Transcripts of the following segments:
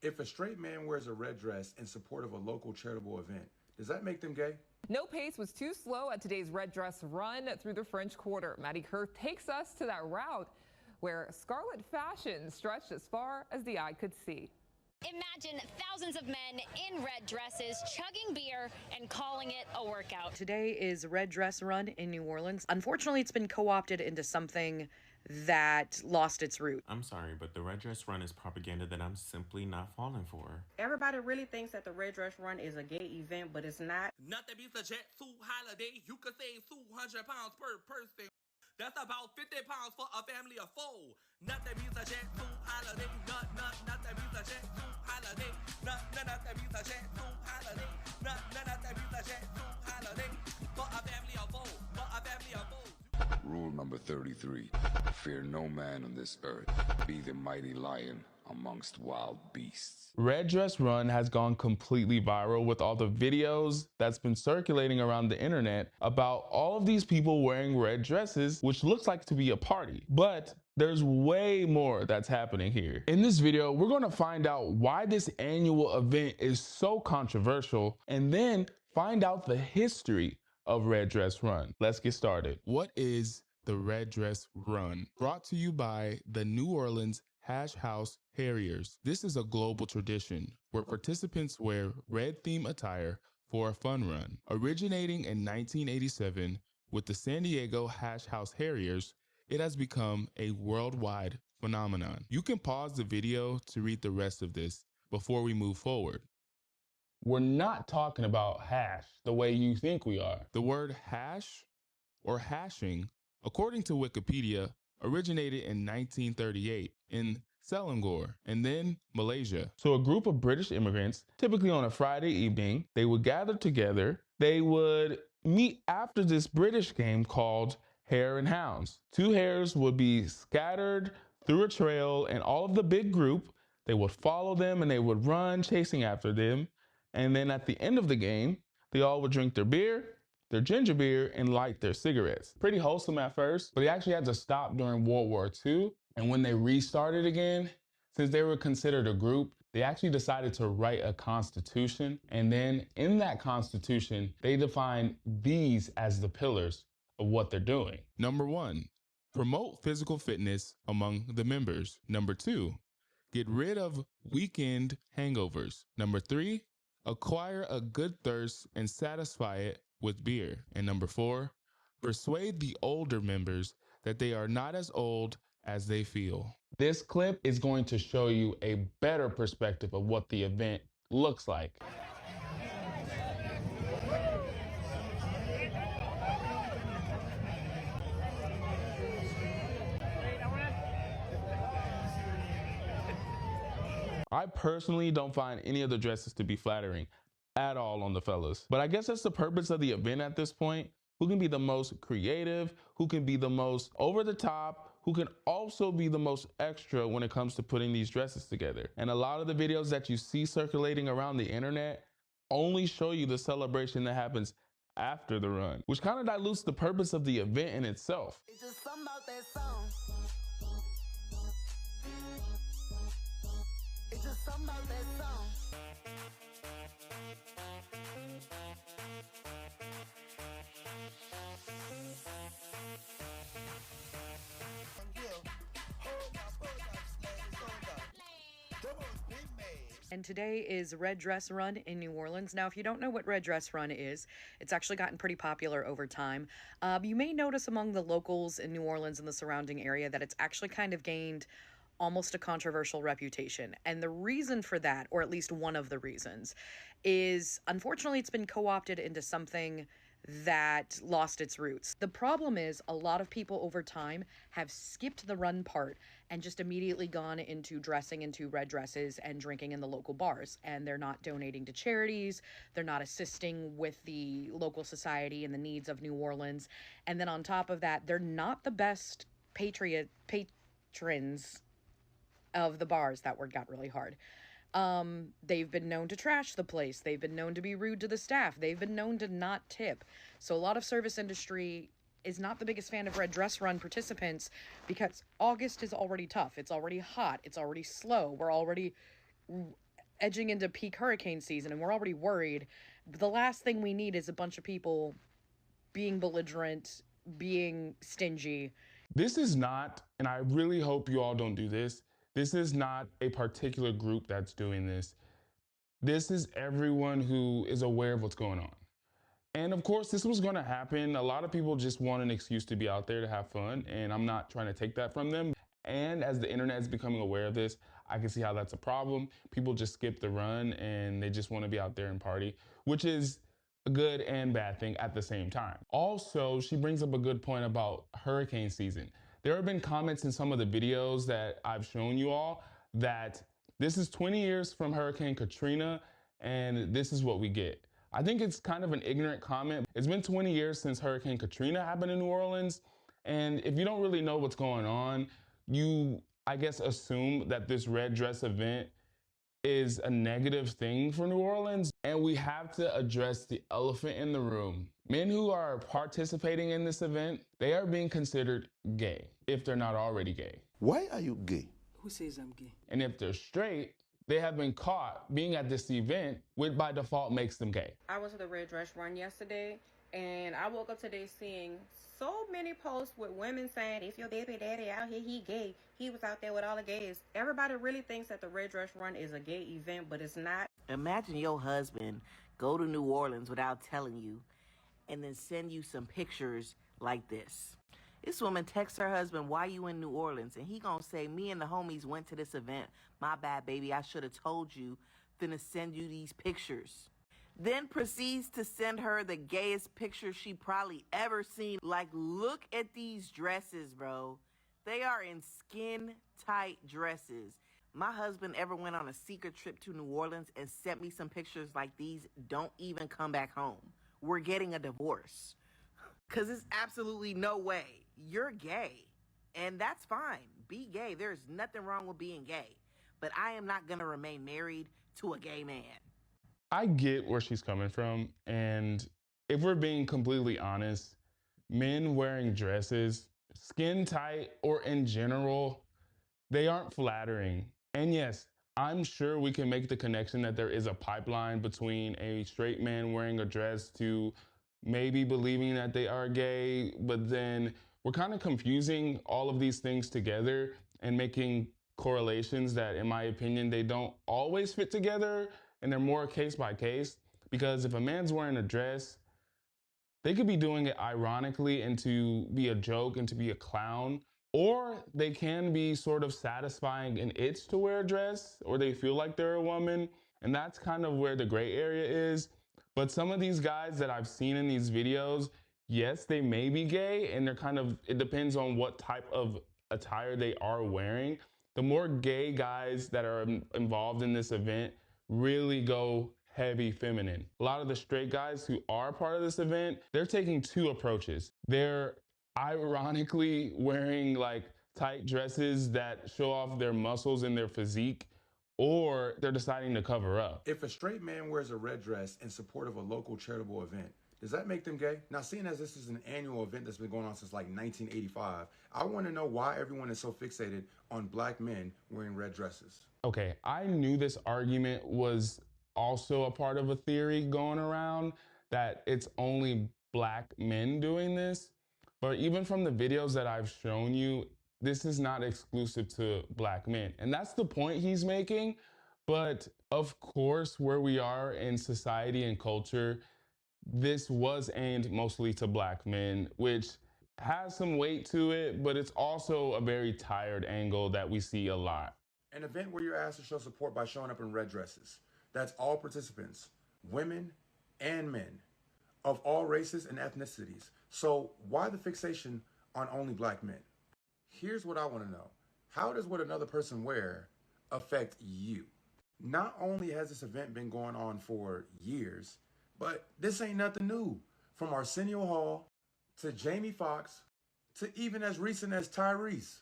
If a straight man wears a red dress in support of a local charitable event, does that make them gay? No pace was too slow at today's red dress run through the French Quarter. Maddie Kerr takes us to that route where scarlet fashion stretched as far as the eye could see. Imagine thousands of men in red dresses chugging beer and calling it a workout. Today is Red Dress Run in New Orleans. Unfortunately, it's been co-opted into something that lost its root. I'm sorry, but the Red Dress Run is propaganda that I'm simply not falling for. Everybody really thinks that the Red Dress Run is a gay event, but it's not. Nothing beats a jet suit holiday. You could save 200 pounds per person. That's about 50 pounds for a family of 4. Nothing beats a jet suit holiday. Nothing beats a jet suit holiday. Nothing beats a jet suit holiday. Nothing beats a jet suit holiday. For a family of 4. For a family of 4. Rule number 33. Fear no man on this earth. Be the mighty lion amongst wild beasts. Red Dress Run has gone completely viral with all the videos that's been circulating around the internet about all of these people wearing red dresses, which looks like to be a party. But there's way more that's happening here. In this video, we're going to find out why this annual event is so controversial and then find out the history of Red Dress Run. Let's get started. What is the Red Dress Run? Brought to you by the New Orleans Hash House Harriers. This is a global tradition where participants wear red theme attire for a fun run. Originating in 1987 with the San Diego Hash House Harriers, it has become a worldwide phenomenon. You can pause the video to read the rest of this before we move forward. We're not talking about hash the way you think we are. The word hash or hashing, according to Wikipedia, originated in 1938 in Selangor and then Malaysia. So a group of British immigrants, typically on a Friday evening, they would gather together. They would meet after this British game called Hare and Hounds. 2 hares would be scattered through a trail, and all of the big group, they would follow them and they would run chasing after them. And then at the end of the game, they all would drink their beer, their ginger beer, and light their cigarettes. Pretty wholesome at first, but they actually had to stop during World War II. And when they restarted again, since they were considered a group, they actually decided to write a constitution. And then in that constitution, they defined these as the pillars of what they're doing. Number 1, promote physical fitness among the members. Number 2, get rid of weekend hangovers. Number 3, acquire a good thirst and satisfy it with beer. And number 4, persuade the older members that they are not as old as they feel. This clip is going to show you a better perspective of what the event looks like. I personally don't find any of the dresses to be flattering at all on the fellas. But I guess that's the purpose of the event at this point. Who can be the most creative, who can be the most over the top, who can also be the most extra when it comes to putting these dresses together. And a lot of the videos that you see circulating around the internet only show you the celebration that happens after the run, which kind of dilutes the purpose of the event in itself. It's just something about that song. It's just something about that song. And today is Red Dress Run in New Orleans. Now, if you don't know what Red Dress Run is, it's actually gotten pretty popular over time. You may notice among the locals in New Orleans and the surrounding area that it's actually kind of gained almost a controversial reputation. And the reason for that, or at least one of the reasons, is unfortunately it's been co-opted into something that lost its roots. The problem is a lot of people over time have skipped the run part and just immediately gone into dressing into red dresses and drinking in the local bars. And they're not donating to charities. They're not assisting with the local society and the needs of New Orleans. And then on top of that, they're not the best patrons of the bars. That word got really hard. They've been known to trash the place. They've been known to be rude to the staff. They've been known to not tip. So a lot of service industry is not the biggest fan of Red Dress Run participants because August is already tough. It's already hot. It's already slow. We're already edging into peak hurricane season, and we're already worried. The last thing we need is a bunch of people being belligerent, being stingy. This is not, and I really hope you all don't do this, this is not a particular group that's doing this. This is everyone who is aware of what's going on. And of course, this was going to happen. A lot of people just want an excuse to be out there to have fun, and I'm not trying to take that from them. And as the internet is becoming aware of this, I can see how that's a problem. People just skip the run and they just want to be out there and party, which is a good and bad thing at the same time. Also, she brings up a good point about hurricane season. There have been comments in some of the videos that I've shown you all that this is 20 years from Hurricane Katrina and this is what we get. I think it's kind of an ignorant comment. It's been 20 years since Hurricane Katrina happened in New Orleans. And if you don't really know what's going on, you, I guess, assume that this red dress event is a negative thing for New Orleans. And we have to address the elephant in the room. Men who are participating in this event, they are being considered gay if they're not already gay. Why are you gay? Who says I'm gay? And if they're straight, they have been caught being at this event, which by default makes them gay. I was at the Red Dress Run yesterday, and I woke up today seeing so many posts with women saying, if your baby daddy out here, he gay. He was out there with all the gays. Everybody really thinks that the Red Dress Run is a gay event, but it's not. Imagine your husband go to New Orleans without telling you and then send you some pictures like this. This woman texts her husband, why you in New Orleans? And he gonna say, me and the homies went to this event. My bad, baby, I should have told you. Finna send you these pictures. Then proceeds to send her the gayest picture she probably ever seen. Like, look at these dresses, bro. They are in skin-tight dresses. My husband ever went on a secret trip to New Orleans and sent me some pictures like these. Don't even come back home. We're getting a divorce. Because there's absolutely no way. You're gay. And that's fine. Be gay. There's nothing wrong with being gay. But I am not going to remain married to a gay man. I get where she's coming from. And if we're being completely honest, men wearing dresses, skin tight or in general, they aren't flattering. And yes, I'm sure we can make the connection that there is a pipeline between a straight man wearing a dress to maybe believing that they are gay, but then we're kind of confusing all of these things together and making correlations that, in my opinion, they don't always fit together, and they're more case by case. Because if a man's wearing a dress, they could be doing it ironically and to be a joke and to be a clown, or they can be sort of satisfying an itch to wear a dress, or they feel like they're a woman, and that's kind of where the gray area is. But some of these guys that I've seen in these videos, yes, they may be gay, and they're kind of, it depends on what type of attire they are wearing. The more gay guys that are involved in this event really go heavy feminine. A lot of the straight guys who are part of this event, they're taking two approaches. They're ironically wearing like tight dresses that show off their muscles and their physique, or they're deciding to cover up. If a straight man wears a red dress in support of a local charitable event, does that make them gay? Now, seeing as this is an annual event that's been going on since like 1985, I want to know why everyone is so fixated on black men wearing red dresses. Okay, I knew this argument was also a part of a theory going around that it's only black men doing this. But even from the videos that I've shown you, this is not exclusive to black men. And that's the point he's making. But of course, where we are in society and culture, this was aimed mostly to black men, which has some weight to it, but it's also a very tired angle that we see a lot. An event where you're asked to show support by showing up in red dresses. That's all participants, women and men, of all races and ethnicities. So why the fixation on only black men? Here's what I want to know. How does what another person wear affect you? Not only has this event been going on for years, but this ain't nothing new. From Arsenio Hall to Jamie Foxx to even as recent as Tyrese.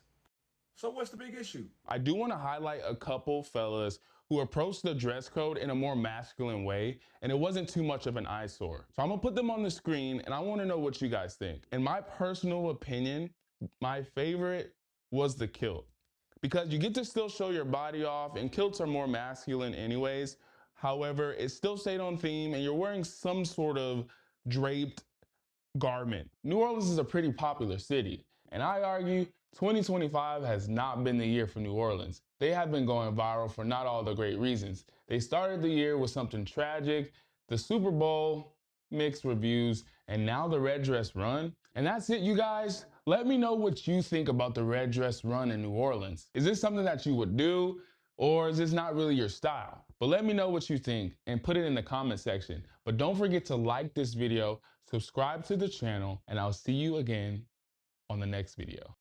So what's the big issue? I do want to highlight a couple fellas who approached the dress code in a more masculine way, and it wasn't too much of an eyesore. So I'm gonna put them on the screen, and I want to know what you guys think. In my personal opinion, my favorite was the kilt, because you get to still show your body off, and kilts are more masculine anyways. However, it still stayed on theme and you're wearing some sort of draped garment. New Orleans is a pretty popular city, and I argue 2025 has not been the year for New Orleans. They have been going viral for not all the great reasons. They started the year with something tragic, the Super Bowl, mixed reviews, and now the red dress run. And that's it, you guys. Let me know what you think about the red dress run in New Orleans. Is this something that you would do, or is this not really your style? But let me know what you think and put it in the comment section. But don't forget to like this video, subscribe to the channel, and I'll see you again on the next video.